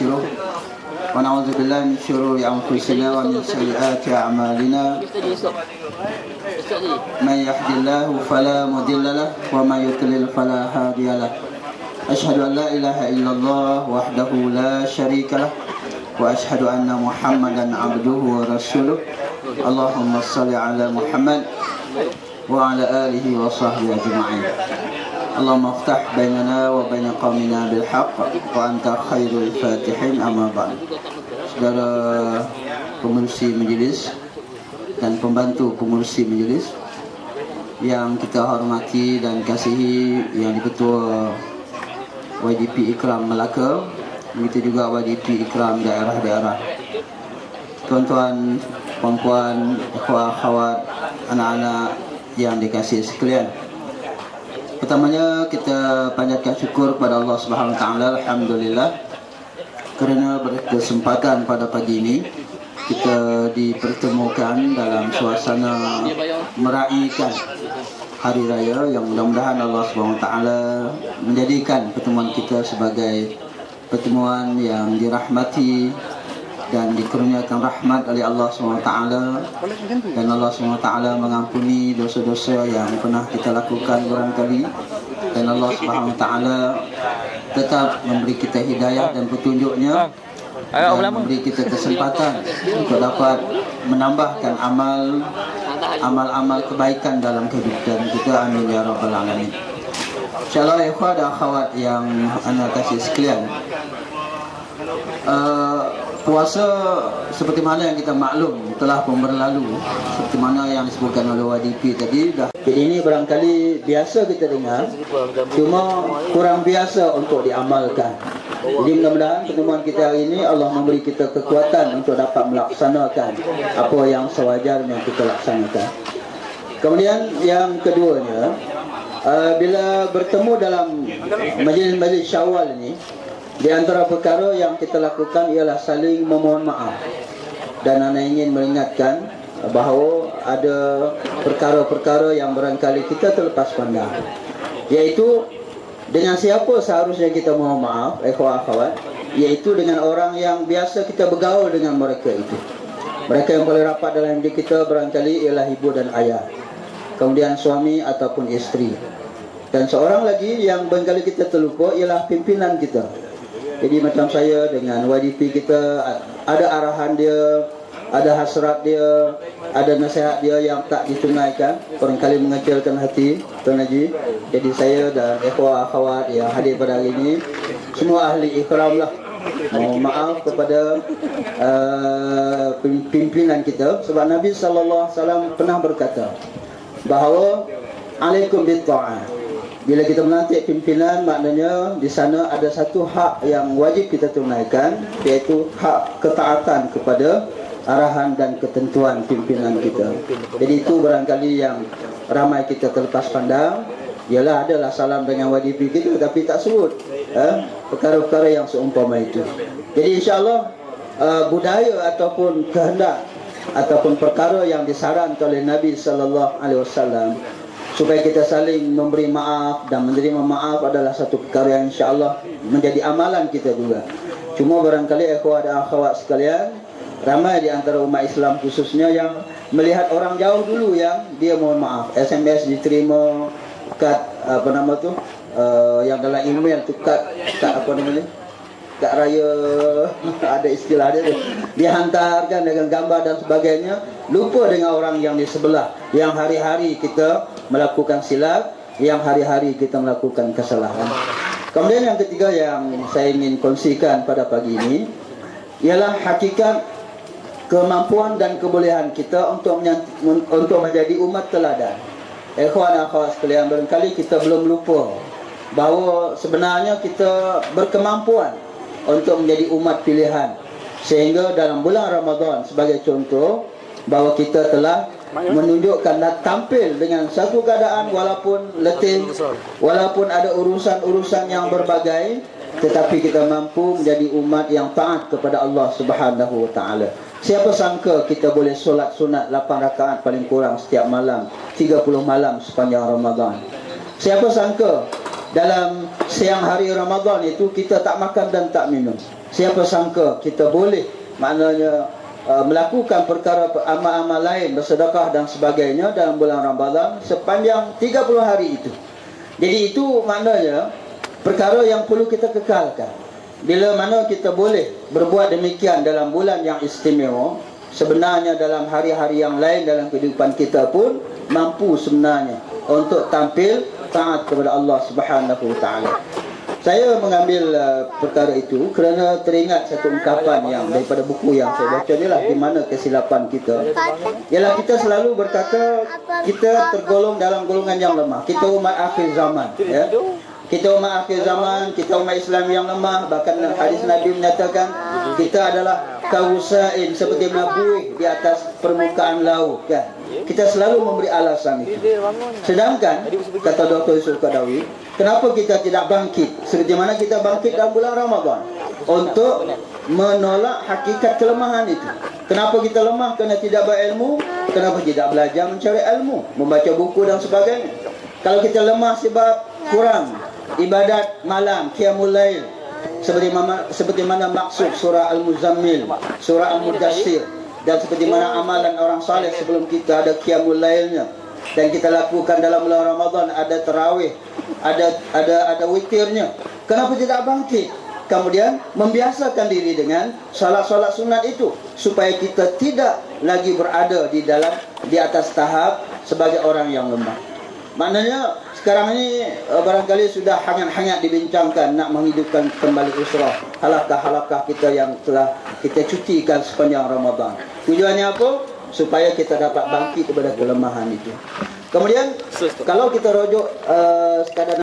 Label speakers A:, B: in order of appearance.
A: ونستغفره ونعوذ بالله من شرور أنفسنا ومن سيئات أعمالنا من يهد الله فلا مضل له ومن يضلل فلا هادي له أشهد أن لا إله إلا الله وحده لا شريك له وأشهد أن محمدا عبده ورسوله اللهم صل على محمد وعلى آله وصحبه أجمعين اللهم افتح بيننا وبين قومنا بالحق وأنت خير الفاتحين أما بعد. Saudara pengurusi majlis dan pembantu pengurusi majlis yang kita hormati dan kasihi, yang di-Ketua YDP Ikram Melaka, begitu juga YDP Ikram daerah-daerah, tuan-tuan, puan-puan, akhwat, anak-anak yang dikasihi sekalian. Pertamanya kita panjatkan syukur kepada Allah Subhanahu Wa Taala, alhamdulillah, kerana berkesempatan pada pagi ini kita dipertemukan dalam suasana meraihkan hari raya yang mudah-mudahan Allah Subhanahu Wa Taala menjadikan pertemuan kita sebagai pertemuan yang dirahmati dan dikurniakan rahmat oleh Allah SWT, dan Allah SWT mengampuni dosa-dosa yang pernah kita lakukan barangkali, dan Allah SWT tetap memberi kita hidayah dan petunjuknya dan memberi kita kesempatan untuk dapat menambahkan amal-amal kebaikan dalam kehidupan kita. Amin ya rabbal alamin. InsyaAllah ikhwah dan akhwat yang anda kasih sekalian, puasa seperti mana yang kita maklum telah pun berlalu, seperti mana yang disebutkan oleh YDP tadi dah. Jadi ini barangkali biasa kita dengar, cuma kurang biasa untuk diamalkan. Jadi mudah-mudahan pertemuan kita hari ini Allah memberi kita kekuatan untuk dapat melaksanakan apa yang sewajarnya kita laksanakan. Kemudian yang keduanya, bila bertemu dalam majlis-majlis Syawal ini, di antara perkara yang kita lakukan ialah saling memohon maaf. Dan anda ingin mengingatkan bahawa ada perkara-perkara yang barangkali kita terlepas pandang, iaitu dengan siapa seharusnya kita mohon maaf, akhwat, iaitu dengan orang yang biasa kita bergaul dengan mereka itu. Mereka yang paling rapat dalam hidup kita barangkali ialah ibu dan ayah, kemudian suami ataupun isteri, dan seorang lagi yang barangkali kita terlupa ialah pimpinan kita. Jadi macam saya dengan YDP kita, ada arahan dia, ada hasrat dia, ada nasihat dia yang tak ditunaikan, barangkali mengecilkan hati Tuan Haji. Jadi saya dan ikhwah akhwat yang hadir pada hari ini, semua ahli ikram lah, mohon maaf kepada pimpinan kita. Sebab Nabi SAW pernah berkata bahawa alaikum bitta'ah. Bila kita melantik pimpinan, maknanya di sana ada satu hak yang wajib kita tunaikan, iaitu hak ketaatan kepada arahan dan ketentuan pimpinan kita. Jadi itu barangkali yang ramai kita terlepas pandang. Ialah adalah salam dengan YDP kita tapi tak sebut perkara-perkara yang seumpama itu. Jadi insya-Allah budaya ataupun kehendak ataupun perkara yang disarankan oleh Nabi sallallahu alaihi wasallam supaya kita saling memberi maaf dan menerima maaf adalah satu perkara yang insya-Allah menjadi amalan kita juga. Cuma barangkali ikhwah dan akhwat sekalian, ramai di antara umat Islam khususnya yang melihat orang jauh dulu yang dia mohon maaf, SMS diterima, kad apa nama tu, yang dalam email tu kad apa namanya, kad raya, ada istilah dia tu, dia hantarkan dengan gambar dan sebagainya, lupa dengan orang yang di sebelah, yang hari-hari kita melakukan silap, yang hari-hari kita melakukan kesalahan. Kemudian yang ketiga yang saya ingin kongsikan pada pagi ini ialah hakikat kemampuan dan kebolehan kita untuk menjadi umat teladan. Ikhwan dan akhwat sekalian, barangkali kita belum lupa bahawa sebenarnya kita berkemampuan untuk menjadi umat pilihan. Sehingga dalam bulan Ramadan sebagai contoh, bahawa kita telah menunjukkan dan tampil dengan satu keadaan walaupun letih, walaupun ada urusan-urusan yang berbagai, tetapi kita mampu menjadi umat yang taat kepada Allah Subhanahu Wa Taala. Siapa sangka kita boleh solat sunat 8 rakaat paling kurang setiap malam, 30 malam sepanjang Ramadan. Siapa sangka dalam siang hari Ramadan itu kita tak makan dan tak minum. siapa sangka kita boleh maknanya melakukan perkara amal-amal lain, bersedekah dan sebagainya dalam bulan Ramadan sepanjang 30 hari itu. Jadi itu maknanya perkara yang perlu kita kekalkan. Bila mana kita boleh berbuat demikian dalam bulan yang istimewa, sebenarnya dalam hari-hari yang lain dalam kehidupan kita pun mampu sebenarnya untuk tampil taat kepada Allah Subhanahu wa taala. Saya mengambil perkara itu kerana teringat satu ungkapan yang daripada buku yang saya baca ni lah, di mana kesilapan kita ialah kita selalu berkata kita tergolong dalam golongan yang lemah. Kita umat akhir zaman, ya. Kita umat akhir zaman, kita umat Islam yang lemah. Bahkan hadis Nabi menyatakan kita adalah kausain, seperti buih di atas permukaan laut, kan. Kita selalu memberi alasan itu. Sedangkan kata Dr. Yusuf Qadawi, kenapa kita tidak bangkit seperti mana kita bangkit dalam bulan Ramadan untuk menolak hakikat kelemahan itu? Kenapa kita lemah? Kerana tidak berilmu. Kenapa tidak belajar mencari ilmu, membaca buku dan sebagainya? Kalau kita lemah sebab kurang ibadat malam, qiyamul lail, seperti mana maksud surah Al-Muzammil, surah Al-Mudassir, dan seperti mana amalan orang saleh sebelum kita ada qiyamul lailnya, dan kita lakukan dalam bulan Ramadan, ada tarawih, ada witirnya. Kenapa tidak bangkit kemudian membiasakan diri dengan solat-solat sunat itu, supaya kita tidak lagi berada di atas tahap sebagai orang yang lemah. Maknanya sekarang ini barangkali sudah hangat-hangat dibincangkan nak menghidupkan kembali usrah, halakah-halakah kita yang telah kita cutikan sepanjang Ramadan. Tujuannya apa? Supaya kita dapat bangkit kepada kelemahan itu. Kemudian kalau kita rujuk sekadar